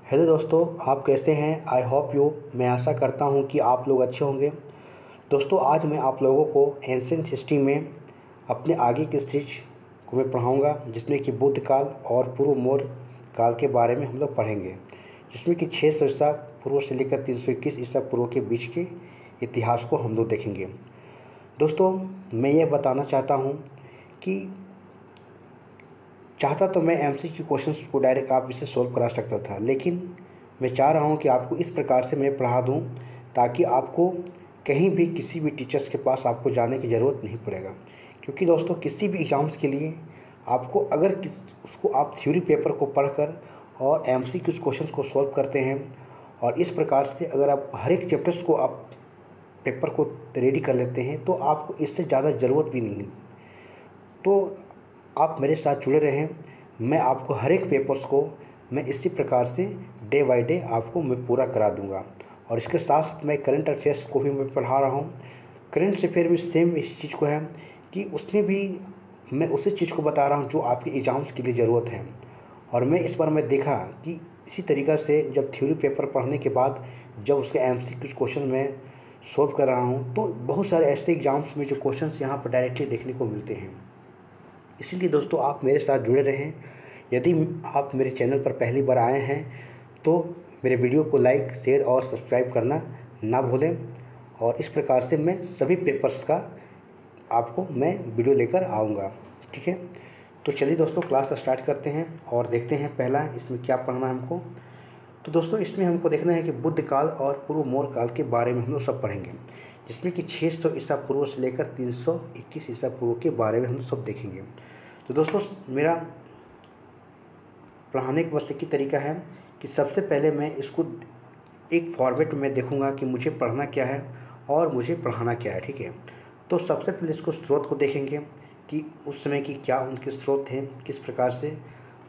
Hello दोस्तों, आप कैसे हैं? आई होप यू मैं आशा करता हूं कि आप लोग अच्छे होंगे। दोस्तों, आज मैं आप लोगों को एंशिएंट हिस्ट्री में अपने आगे के स्टेज को मैं पढ़ाऊंगा, जिसमें कि बुद्ध काल और पूर्व मौर्य काल के बारे में हम लोग पढ़ेंगे, जिसमें कि 600 ईसा पूर्व से लेकर 321 ईसा पूर्व के बीच के इतिहास को हम लोग देखेंगे। दोस्तों, मैं ये बताना चाहता हूँ कि चाहता तो मैं एमसीक्यू क्वेश्चंस को डायरेक्ट आप इसे सॉल्व करा सकता था, लेकिन मैं चाह रहा हूँ कि आपको इस प्रकार से मैं पढ़ा दूँ ताकि आपको कहीं भी किसी भी टीचर्स के पास आपको जाने की ज़रूरत नहीं पड़ेगा। क्योंकि दोस्तों, किसी भी एग्ज़ाम्स के लिए आपको अगर उसको आप थ्योरी पेपर को पढ़कर और एमसीक्यू क्वेश्चंस को सॉल्व करते हैं और इस प्रकार से अगर आप हर एक चैप्टर्स को आप पेपर को रेडी कर लेते हैं तो आपको इससे ज़्यादा ज़रूरत भी नहीं है। तो आप मेरे साथ जुड़े रहें। मैं आपको हर एक पेपर्स को मैं इसी प्रकार से डे बाय डे आपको मैं पूरा करा दूंगा। और इसके साथ साथ मैं करंट अफेयर्स को भी मैं पढ़ा रहा हूँ। करंट अफेयर में सेम इस चीज़ को है कि उसमें भी मैं उसी चीज़ को बता रहा हूँ जो आपके एग्ज़ाम्स के लिए ज़रूरत है। और मैं इस बार मैं देखा कि इसी तरीक़ा से जब थ्योरी पेपर पढ़ने के बाद जब उसके एमसीक्यू क्वेश्चन मैं सॉल्व कर रहा हूँ तो बहुत सारे ऐसे एग्ज़ाम्स में जो क्वेश्चंस यहाँ पर डायरेक्टली देखने को मिलते हैं। इसीलिए दोस्तों, आप मेरे साथ जुड़े रहें। यदि आप मेरे चैनल पर पहली बार आए हैं तो मेरे वीडियो को लाइक, शेयर और सब्सक्राइब करना ना भूलें। और इस प्रकार से मैं सभी पेपर्स का आपको मैं वीडियो लेकर आऊँगा, ठीक है। तो चलिए दोस्तों, क्लास स्टार्ट करते हैं और देखते हैं पहला इसमें क्या पढ़ना है हमको। तो दोस्तों, इसमें हमको देखना है कि बुद्ध काल और पूर्व मौर्य काल के बारे में हम लोग सब पढ़ेंगे, जिसमें कि 600 ईसा पूर्व से लेकर 321 ईसा पूर्व के बारे में हम सब देखेंगे। तो दोस्तों, मेरा पढ़ाने का बस एक ही तरीका है कि सबसे पहले मैं इसको एक फॉर्मेट में देखूंगा कि मुझे पढ़ना क्या है और मुझे पढ़ाना क्या है, ठीक है। तो सबसे पहले इसको स्रोत को देखेंगे कि उस समय की क्या उनके स्रोत थे, किस प्रकार से।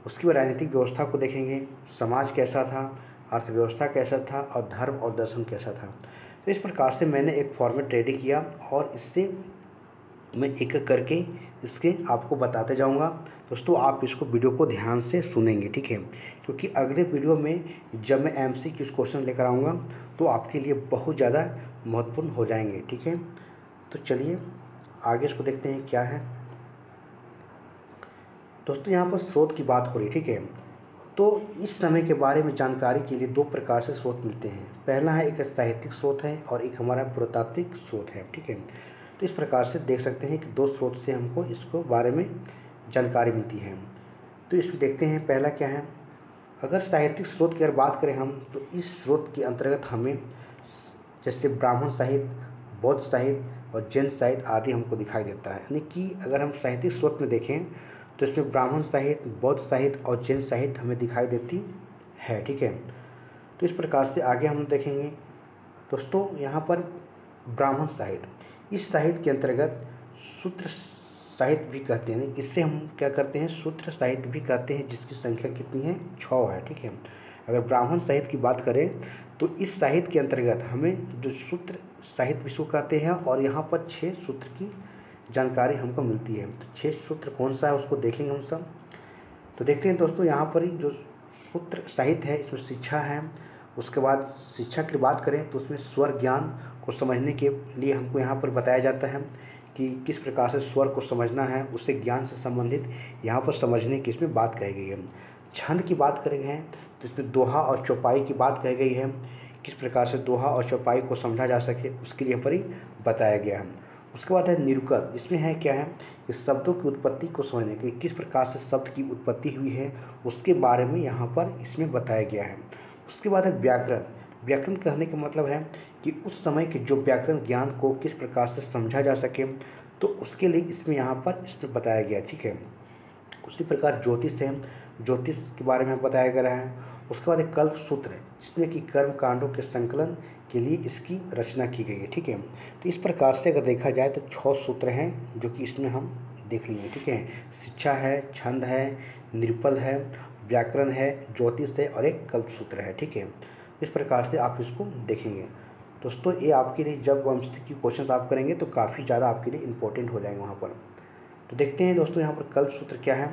उसकी बाद राजनीतिक व्यवस्था को देखेंगे, समाज कैसा था, अर्थव्यवस्था कैसा था और धर्म और दर्शन कैसा था। तो इस प्रकार से मैंने एक फॉर्मेट रेडी किया और इससे मैं एक एक करके इसके आपको बताते जाऊंगा। दोस्तों, आप इसको वीडियो को ध्यान से सुनेंगे, ठीक है, क्योंकि अगले वीडियो में जब मैं एमसीक्यू क्वेश्चन लेकर आऊँगा तो आपके लिए बहुत ज़्यादा महत्वपूर्ण हो जाएंगे, ठीक है। तो चलिए आगे इसको देखते हैं क्या है। दोस्तों, यहाँ पर स्रोत की बात हो रही, ठीक है। तो इस समय के बारे में जानकारी के लिए दो प्रकार से स्रोत मिलते हैं। पहला है एक साहित्यिक स्रोत है और एक हमारा पुरातात्विक स्रोत है, ठीक है। तो इस प्रकार से देख सकते हैं कि दो स्रोत से हमको इसको बारे में जानकारी मिलती है। तो इसमें देखते हैं पहला क्या है। अगर साहित्यिक स्रोत की अगर बात करें हम, तो इस स्रोत के अंतर्गत हमें जैसे ब्राह्मण साहित्य, बौद्ध साहित्य और जैन साहित्य आदि हमको दिखाई देता है। यानी कि अगर हम साहित्यिक स्रोत में देखें तो इसमें ब्राह्मण साहित्य, बौद्ध साहित्य और जैन साहित्य हमें दिखाई देती है, ठीक है। तो इस प्रकार से आगे हम देखेंगे। दोस्तों, यहाँ पर ब्राह्मण साहित्य, इस साहित्य के अंतर्गत सूत्र साहित्य भी कहते हैं। इससे हम क्या करते हैं, सूत्र साहित्य भी कहते हैं, जिसकी संख्या कितनी है, 6 है, ठीक है। अगर ब्राह्मण साहित्य की बात करें तो इस साहित्य के अंतर्गत हमें जो सूत्र साहित्य विश्व कहते हैं और यहाँ पर 6 सूत्र की जानकारी हमको मिलती है। तो 6 सूत्र कौन सा है उसको देखेंगे हम सब। तो देखते हैं दोस्तों, यहाँ पर ही जो सूत्र साहित्य है इसमें शिक्षा है। उसके बाद शिक्षा की बात करें तो उसमें स्वर ज्ञान को समझने के लिए हमको यहाँ पर बताया जाता है कि किस प्रकार से स्वर को समझना है, उससे ज्ञान से संबंधित यहाँ पर समझने की इसमें बात कही गई है। छंद की बात करेंगे तो इसमें दोहा और चौपाई की बात कही गई है, किस प्रकार से दोहा और चौपाई को समझा जा सके उसके लिए यहाँ पर ही बताया गया है। उसके बाद है निरूपक। इसमें है क्या है कि शब्दों की उत्पत्ति को समझने के लिए किस प्रकार से शब्द की उत्पत्ति हुई है उसके बारे में यहाँ पर इसमें बताया गया है। उसके बाद है व्याकरण। व्याकरण कहने का मतलब है कि उस समय के जो व्याकरण ज्ञान को किस प्रकार से समझा जा सके, तो उसके लिए इसमें यहाँ पर इसमें बताया गया, ठीक है। उसी प्रकार ज्योतिष है, ज्योतिष के बारे में बताया गया है। उसके बाद एक कल्प सूत्र है, जिसमें कि कर्म कांडों के संकलन के लिए इसकी रचना की गई है, ठीक है। तो इस प्रकार से अगर देखा जाए तो 6 सूत्र हैं जो कि इसमें हम देख लिए, ठीक है। शिक्षा है, छंद है, निरूपल है, व्याकरण है, ज्योतिष है और एक कल्प सूत्र है, ठीक है। इस प्रकार से आप इसको देखेंगे। दोस्तों, ये आपके लिए जब एमसीक्यू क्वेश्चन आप करेंगे तो काफ़ी ज़्यादा आपके लिए इंपॉर्टेंट हो जाएंगे वहाँ पर। तो देखते हैं दोस्तों, यहाँ पर कल्प सूत्र क्या है।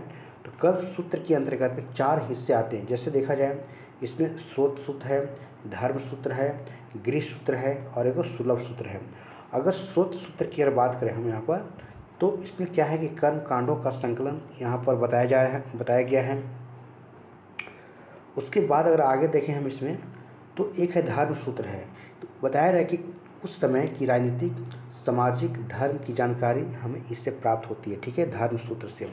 तो कल्प सूत्र के अंतर्गत में 4 हिस्से आते हैं। जैसे देखा जाए इसमें स्रोत सूत्र है, धर्म सूत्र है, गृह सूत्र है और एक सुलभ सूत्र है। अगर स्रोत सूत्र की अगर बात करें हम यहाँ पर, तो इसमें क्या है कि कर्म कांडों का संकलन यहाँ पर बताया गया है। उसके बाद अगर आगे देखें हम इसमें, तो एक है धर्म सूत्र है। तो बताया रहा है कि उस समय की राजनीतिक, सामाजिक, धर्म की जानकारी हमें इससे प्राप्त होती है, ठीक है, धर्म सूत्र से।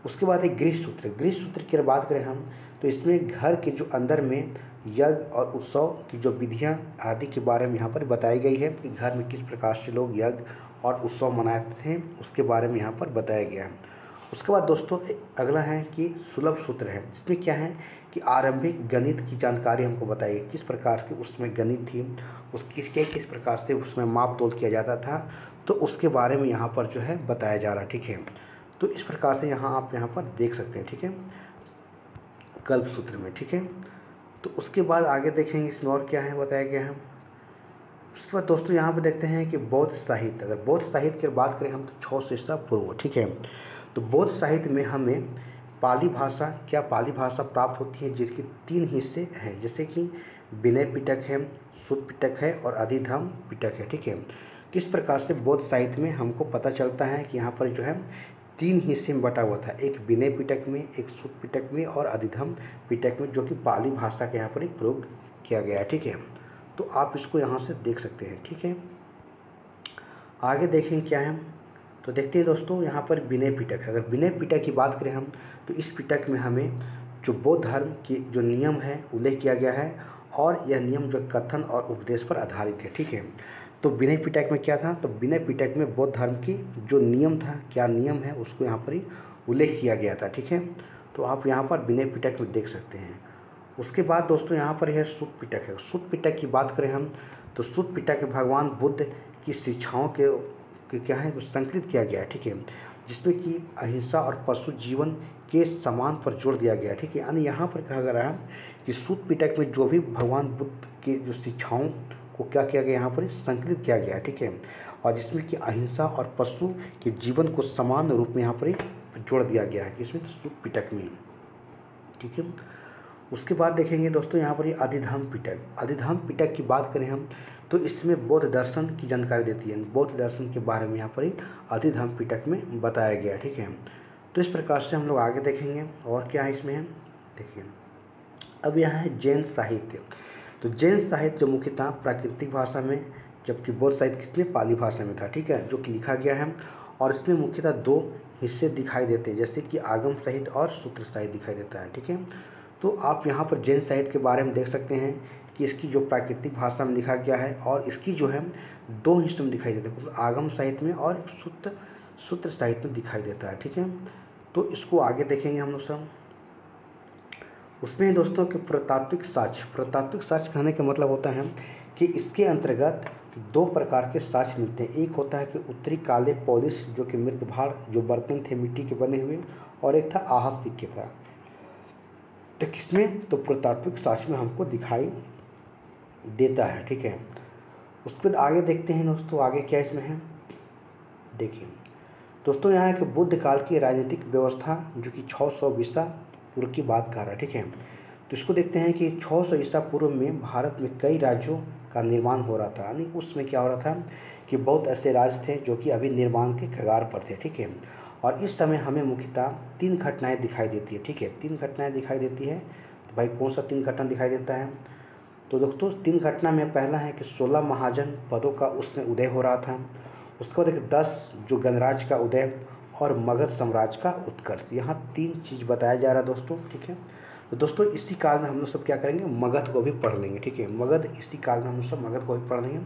उसके बाद है गृह सूत्र। गृह सूत्र की अगर बात करें हम, तो इसमें घर के जो अंदर में यज्ञ और उत्सव की जो विधियाँ आदि के बारे में यहाँ पर बताई गई है कि घर में किस प्रकार से लोग यज्ञ और उत्सव मनाते थे, उसके बारे में यहाँ पर बताया गया है। उसके बाद दोस्तों अगला है कि सुलभ सूत्र है। इसमें क्या है कि आरंभिक गणित की जानकारी हमको बताइए, किस प्रकार की उसमें गणित थी, उसकी किस प्रकार से उसमें माप तोल किया जाता था, तो उसके बारे में यहाँ पर जो है बताया जा रहा है, ठीक है। तो इस प्रकार से यहाँ आप यहाँ पर देख सकते हैं, ठीक है, कल्प सूत्र में, ठीक है। तो उसके बाद आगे देखेंगे इसमें और क्या है बताया गया है। उसके बाद दोस्तों यहाँ पर देखते हैं कि बौद्ध साहित्य। अगर बौद्ध साहित्य की बात करें हम, तो 600 ईसा पूर्व, ठीक है। तो बौद्ध साहित्य में हमें पाली भाषा प्राप्त होती है, जिसके 3 हिस्से हैं, जैसे कि विनय पिटक है, सुत्त पिटक है और अधिधम्म पिटक है, ठीक है। किस प्रकार से बौद्ध साहित्य में हमको पता चलता है कि यहाँ पर जो है 3 हिस्से में बटा हुआ था, एक विनय पिटक में, एक सुत्त पिटक में और अधिधम्म पिटक में, जो कि पाली भाषा के यहाँ पर ही प्रयोग किया गया है, ठीक है। तो आप इसको यहाँ से देख सकते हैं, ठीक है। आगे देखें क्या है, तो देखते हैं दोस्तों यहाँ पर विनय पिटक। अगर विनय पिटक की बात करें हम, तो इस पिटक में हमें जो बौद्ध धर्म के जो नियम है उल्लेख किया गया है, और यह नियम जो कथन और उपदेश पर आधारित है, ठीक है। तो विनय पिटक में क्या था, तो विनय पिटक में बौद्ध धर्म की जो नियम था, क्या नियम है, उसको यहाँ पर ही उल्लेख किया गया था, ठीक है। तो आप यहाँ पर विनय पिटक में देख सकते हैं। उसके बाद दोस्तों यहाँ पर यह सुत्त पिटक है। सुत्त पिटक की बात करें हम, तो सुत्त पिटक में भगवान बुद्ध की शिक्षाओं के क्या है संकलित किया गया है, ठीक है, जिसमें कि अहिंसा और पशु जीवन के समान पर जोर दिया गया है, ठीक है। यानी यहाँ पर कहा गया है कि सुत्त पिटक में जो भी भगवान बुद्ध के जो शिक्षाओं को क्या किया गया, यहाँ पर संकलित किया गया है, ठीक है, और जिसमें कि अहिंसा और पशु के जीवन को समान रूप में यहाँ पर जोड़ दिया गया है, इसमें सुत्त पिटक में, ठीक है। उसके बाद देखेंगे दोस्तों यहाँ पर ये अधिधम्म पिटक। अधिधम्म पिटक की बात करें हम, तो इसमें बौद्ध दर्शन की जानकारी देती है, बौद्ध दर्शन के बारे में यहाँ पर ही अधिधम्म पिटक में बताया गया है, ठीक है। तो इस प्रकार से हम लोग आगे देखेंगे और क्या है इसमें है, देखिए। अब यहाँ है जैन साहित्य। तो जैन साहित्य जो मुख्यतः प्राकृतिक भाषा में, जबकि बौद्ध साहित्य किसमें पाली भाषा में था, ठीक है, जो कि लिखा गया है, और इसमें मुख्यतः 2 हिस्से दिखाई देते हैं, जैसे कि आगम साहित्य और सूत्र साहित्य दिखाई देता है, ठीक है। तो आप यहाँ पर जैन साहित्य के बारे में देख सकते हैं कि इसकी जो प्राकृतिक भाषा में लिखा गया है, और इसकी जो है 2 हिस्सों में दिखाई देता है, आगम साहित्य में और सूत्र साहित्य में दिखाई देता है, ठीक है। तो इसको आगे देखेंगे हम लोग सब। उसमें दोस्तों कि पुरातात्विक साक्ष्य कहने का मतलब होता है कि इसके अंतर्गत 2 प्रकार के साक्ष्य मिलते हैं। एक होता है कि उत्तरी काले पॉलिश, जो कि मृत भाड़ जो बर्तन थे मिट्टी के बने हुए, और एक था आहत सिक्के था। तो किसमें, तो पुरातात्विक साक्ष्य में हमको दिखाई देता है, ठीक है। उसके बाद आगे देखते हैं दोस्तों, आगे क्या इसमें है, देखिए दोस्तों यहाँ कि बुद्ध काल की राजनीतिक व्यवस्था, जो कि 600 ईसा पूर्व की बात कर रहा है, ठीक है। तो इसको देखते हैं कि 600 ईसा पूर्व में भारत में कई राज्यों का निर्माण हो रहा था। यानी उसमें क्या हो रहा था कि बहुत ऐसे राज्य थे जो कि अभी निर्माण के कगार पर थे, ठीक है। और इस समय हमें मुख्यतः 3 घटनाएं दिखाई देती है, ठीक है, 3 घटनाएं दिखाई देती है। तो भाई कौन सा 3 घटना दिखाई देता है, तो दोस्तों 3 घटना में पहला है कि 16 महाजन पदों का उसमें उदय हो रहा था। उसके बाद 10 जो गणराज्य का उदय और मगध साम्राज्य का उत्कर्ष। यहाँ 3 चीज़ बताया जा रहा है दोस्तों, ठीक है। तो दोस्तों इसी काल में हम लोग सब क्या करेंगे, मगध को भी पढ़ लेंगे, ठीक है। मगध इसी काल में हम लोग सब मगध को भी पढ़ लेंगे।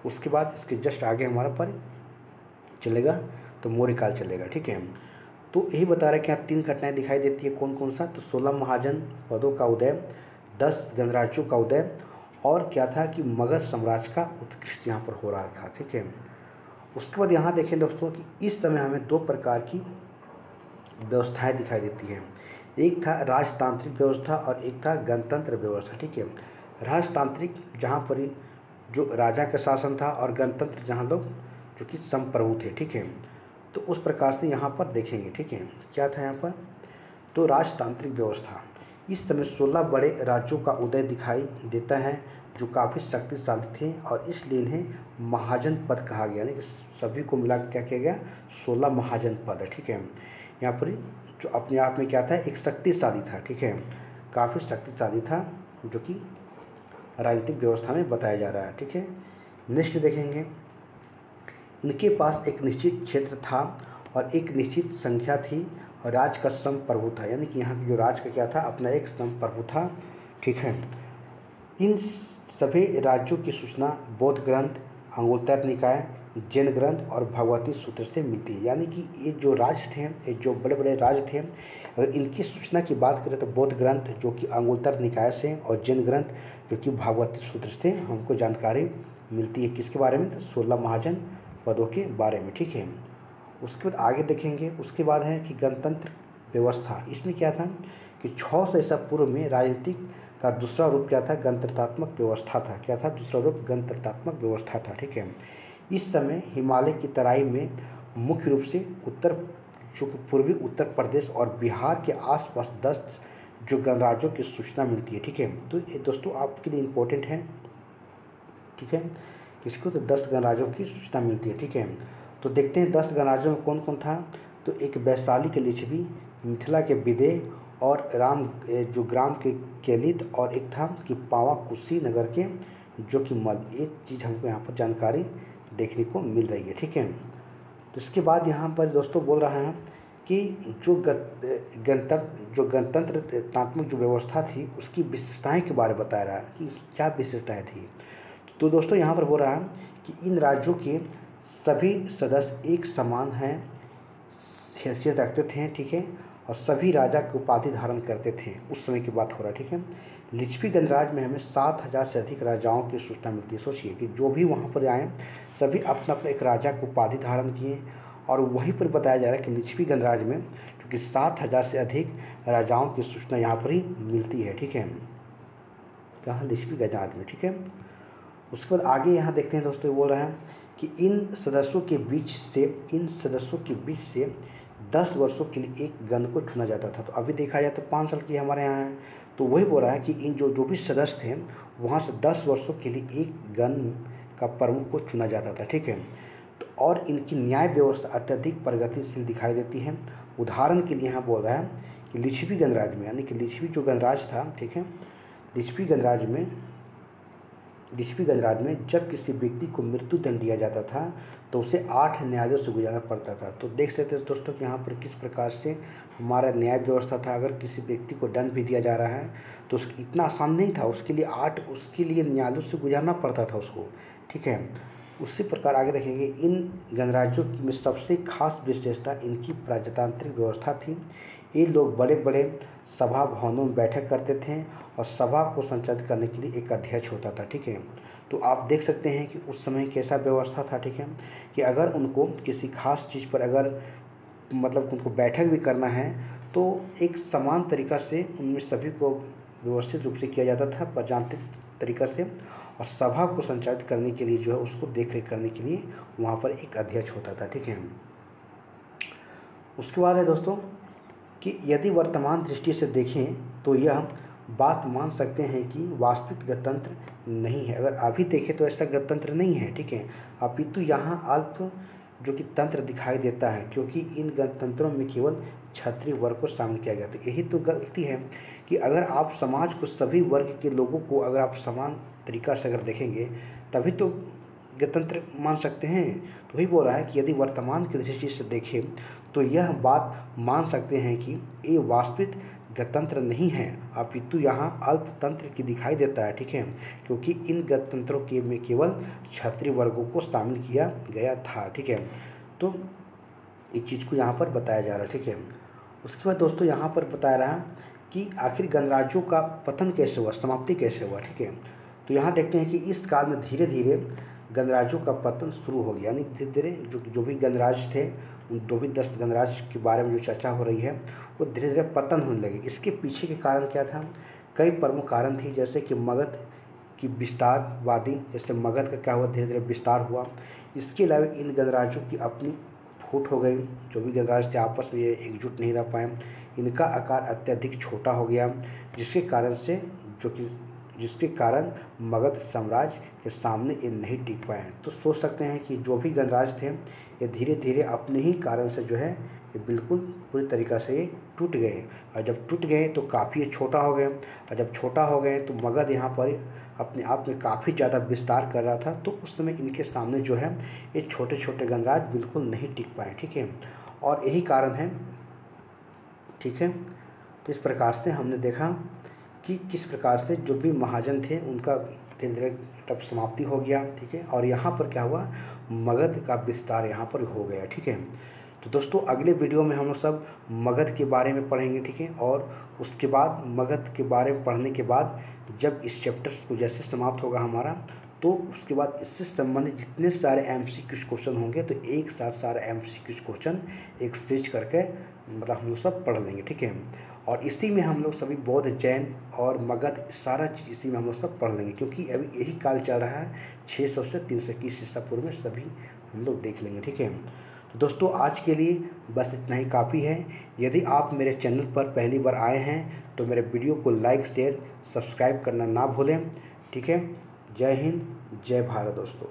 उसके बाद इसके जस्ट आगे हमारा पर चलेगा तो मौर्य काल चलेगा, ठीक है। तो यही बता रहे हैं कि यहाँ 3 घटनाएं दिखाई देती है, कौन कौन सा, तो 16 महाजन पदों का उदय, 10 गणराज्यों का उदय, और क्या था कि मगध साम्राज्य का उत्कृष्ट यहाँ पर हो रहा था, ठीक है। उसके बाद यहाँ देखें दोस्तों कि इस समय हमें 2 प्रकार की व्यवस्थाएं दिखाई देती हैं। एक था राजतांत्रिक व्यवस्था और एक था गणतंत्र व्यवस्था, ठीक है। राजतांत्रिक जहाँ पर जो राजा का शासन था, और गणतंत्र जहाँ लोग जो कि संप्रभु थे, ठीक है। तो उस प्रकार से यहाँ पर देखेंगे, ठीक है, क्या था यहाँ पर, तो राजतांत्रिक व्यवस्था, इस समय 16 बड़े राज्यों का उदय दिखाई देता है जो काफ़ी शक्तिशाली थे और इसलिए इन्हें महाजनपद कहा गया। यानी कि सभी को मिला क्या किया गया, 16 महाजनपद है। ठीक है, यहाँ पर जो अपने आप में क्या था, एक शक्तिशाली था। ठीक है, काफ़ी शक्तिशाली था, जो कि राजनीतिक व्यवस्था में बताया जा रहा है। ठीक है, नेक्स्ट देखेंगे, इनके पास एक निश्चित क्षेत्र था और एक निश्चित संख्या थी और राज का संप्रभु था। यानी कि यहाँ की जो राज का क्या था, अपना एक संप्रभु था। ठीक है, इन सभी राज्यों की सूचना बौद्ध ग्रंथ, अंगुत्तर निकाय, जैन ग्रंथ और भगवती सूत्र से मिलती है। यानी कि ये जो राज थे, ये जो बड़े बड़े राज थे, अगर इनकी सूचना की बात करें तो बौद्ध ग्रंथ जो कि अंगुत्तर निकाय से और जैन ग्रंथ जो कि भगवती सूत्र से हमको जानकारी मिलती है। किसके बारे में, तो 16 महाजन पदों के बारे में। ठीक है, उसके बाद आगे देखेंगे, उसके बाद है कि गणतंत्र व्यवस्था। इसमें क्या था कि 600 ईसा पूर्व में राजनीतिक का दूसरा रूप क्या था, गणतंत्रात्मक व्यवस्था था। क्या था, दूसरा रूप गणतंत्रात्मक व्यवस्था था। ठीक है, इस समय हिमालय की तराई में मुख्य रूप से पूर्वी उत्तर प्रदेश और बिहार के आसपास 10 जो गणराज्यों की सूचना मिलती है। ठीक है, तो ये दोस्तों आपके लिए इम्पोर्टेंट है। ठीक है, किसको, तो 10 गणराज्यों की सूचना मिलती है। ठीक है, तो देखते हैं 10 गणराज्यों में कौन कौन था। तो एक वैशाली के लिच्छवी, मिथिला के विदेह और जो ग्राम के केलित, और एक था कि पावा कुशीनगर के जो कि मल। एक चीज़ हमको यहाँ पर जानकारी देखने को मिल रही है। ठीक है, तो इसके बाद यहाँ पर दोस्तों बोल रहा है कि जो गणतंत्रात्मक जो व्यवस्था थी उसकी विशेषताएं के बारे में बता रहा है कि क्या विशेषताएं थी। तो दोस्तों यहाँ पर बोल रहा है कि इन राज्यों के सभी सदस्य एक समान हैं, हैसियत रखते थे। ठीक है, और सभी राजा की उपाधि धारण करते थे। उस समय की बात हो रहा है। ठीक है, लिच्छवी गणराज्य में हमें 7000 से अधिक राजाओं की सूचना मिलती है। सोचिए कि जो भी वहाँ पर आए सभी अपना अपना एक राजा को उपाधि धारण किए, और वहीं पर बताया जा रहा है कि लिच्छवी गणराज्य में क्योंकि 7000 से अधिक राजाओं की सूचना यहाँ पर ही मिलती है। ठीक है, कहाँ, लिच्छवी गणराज्य में। ठीक है, उसके बाद आगे यहाँ देखते हैं दोस्तों, बोल रहे हैं कि इन सदस्यों के बीच से 10 वर्षों के लिए एक गण को चुना जाता था। तो अभी देखा जाए तो 5 साल की हमारे यहाँ है। तो वही बोल रहा है कि इन जो भी सदस्य थे वहाँ से 10 वर्षों के लिए एक गण का प्रमुख को चुना जाता था। ठीक है, तो और इनकी न्याय व्यवस्था अत्यधिक प्रगतिशील दिखाई देती है। उदाहरण के लिए यहाँ बोल रहा है कि लिच्छवी गणराज्य में, यानी कि लिच्छवी जो गणराज्य था, ठीक है, लिच्छवी गणराज्य में जब किसी व्यक्ति को मृत्यु दंड दिया जाता था तो उसे 8 न्यायालयों से गुजरना पड़ता था। तो देख सकते हैं दोस्तों कि यहाँ पर किस प्रकार से हमारा न्याय व्यवस्था था। अगर किसी व्यक्ति को दंड भी दिया जा रहा है तो उसकी इतना आसान नहीं था, उसके लिए न्यायालयों से गुजरना पड़ता था उसको। ठीक है, उसी प्रकार आगे देखेंगे, इन गणराज्यों में सबसे खास विशेषता इनकी प्रजातांत्रिक व्यवस्था थी। ये लोग बड़े बड़े सभा भवनों में बैठक करते थे और सभा को संचालित करने के लिए एक अध्यक्ष होता था। ठीक है, तो आप देख सकते हैं कि उस समय कैसा व्यवस्था था। ठीक है, कि अगर उनको किसी खास चीज़ पर अगर मतलब उनको बैठक भी करना है तो एक समान तरीक़ा से उनमें सभी को व्यवस्थित रूप से किया जाता था, प्रजातांत्रिक तरीक़ा से, और सभा को संचालित करने के लिए जो है उसको देख रेख करने के लिए वहाँ पर एक अध्यक्ष होता था। ठीक है, उसके बाद है दोस्तों कि यदि वर्तमान दृष्टि से देखें तो यह बात मान सकते हैं कि वास्तविक गणतंत्र नहीं है। अगर अभी देखें तो ऐसा गणतंत्र नहीं है। ठीक है, अपितु यहाँ अल्प जो कि तंत्र दिखाई देता है, क्योंकि इन गणतंत्रों में केवल क्षत्रिय वर्ग को शामिल किया गया। तो यही तो गलती है कि अगर आप समाज को, सभी वर्ग के लोगों को अगर आप समान तरीक़ा से अगर देखेंगे तभी तो गणतंत्र मान सकते हैं। तो वही बोल रहा है कि यदि वर्तमान की दृष्टि से देखें तो यह बात मान सकते हैं कि ये वास्तविक गणतंत्र नहीं है, अपितु यहाँ अल्पतंत्र की दिखाई देता है। ठीक है, क्योंकि इन गणतंत्रों के में केवल क्षत्रिय वर्गों को शामिल किया गया था। ठीक है, तो इस चीज़ को यहाँ पर बताया जा रहा है। ठीक है, उसके बाद दोस्तों यहाँ पर बताया रहा कि आखिर गणराज्यों का पतन कैसे हुआ, समाप्ति कैसे हुआ। ठीक है, तो यहाँ देखते हैं कि इस काल में धीरे धीरे गणराज्यों का पतन शुरू हो गया। यानी धीरे धीरे जो भी गणराज्य थे, उन 10 गणराज्य के बारे में जो चर्चा हो रही है वो धीरे धीरे पतन होने लगे। इसके पीछे के कारण क्या था, कई प्रमुख कारण थी, जैसे कि मगध की विस्तारवादी, जैसे मगध का क्या हुआ, धीरे धीरे विस्तार हुआ। इसके अलावा इन गणराज्यों की अपनी फूट हो गई, जो भी गणराज्य थे आपस में ये एकजुट नहीं रह पाए। इनका आकार अत्यधिक छोटा हो गया, जिसके कारण मगध साम्राज्य के सामने ये नहीं टिक पाए। तो सोच सकते हैं कि जो भी गणराज्य थे ये धीरे धीरे अपने ही कारण से जो है ये बिल्कुल पूरी तरीक़ा से ये टूट गए, और जब टूट गए तो काफ़ी छोटा हो गए, और जब छोटा हो गए तो मगध यहाँ पर अपने आप में काफ़ी ज़्यादा विस्तार कर रहा था। तो उस समय इनके सामने जो है ये छोटे छोटे गणराज्य बिल्कुल नहीं टिक पाए, ठीक है, और यही कारण है, ठीक है। तो इस प्रकार से हमने देखा कि किस प्रकार से जो भी महाजन थे उनका धीरे धीरे तब समाप्ति हो गया, ठीक है, और यहाँ पर क्या हुआ, मगध का विस्तार यहाँ पर हो गया, ठीक है। तो दोस्तों अगले वीडियो में हम लोग सब मगध के बारे में पढ़ेंगे, ठीक है, और उसके बाद मगध के बारे में पढ़ने के बाद जब इस चैप्टर्स को जैसे समाप्त होगा हमारा, तो उसके बाद इससे संबंधित जितने सारे MCQ क्वेश्चन होंगे तो एक साथ सारा MCQ क्वेश्चन एक सीरीज करके मतलब हम लोग सब पढ़ लेंगे, ठीक है। और इसी में हम लोग सभी बौद्ध, जैन और मगध सारा चीज़ इसी में हम लोग सब पढ़ लेंगे, क्योंकि अभी यही काल चल रहा है 600 से 321 ईसा पूर्व में सभी हम लोग देख लेंगे, ठीक है। तो दोस्तों आज के लिए बस इतना ही काफ़ी है। यदि आप मेरे चैनल पर पहली बार आए हैं तो मेरे वीडियो को लाइक, शेयर, सब्सक्राइब करना ना भूलें, ठीक है। जय हिंद, जय भारत दोस्तों।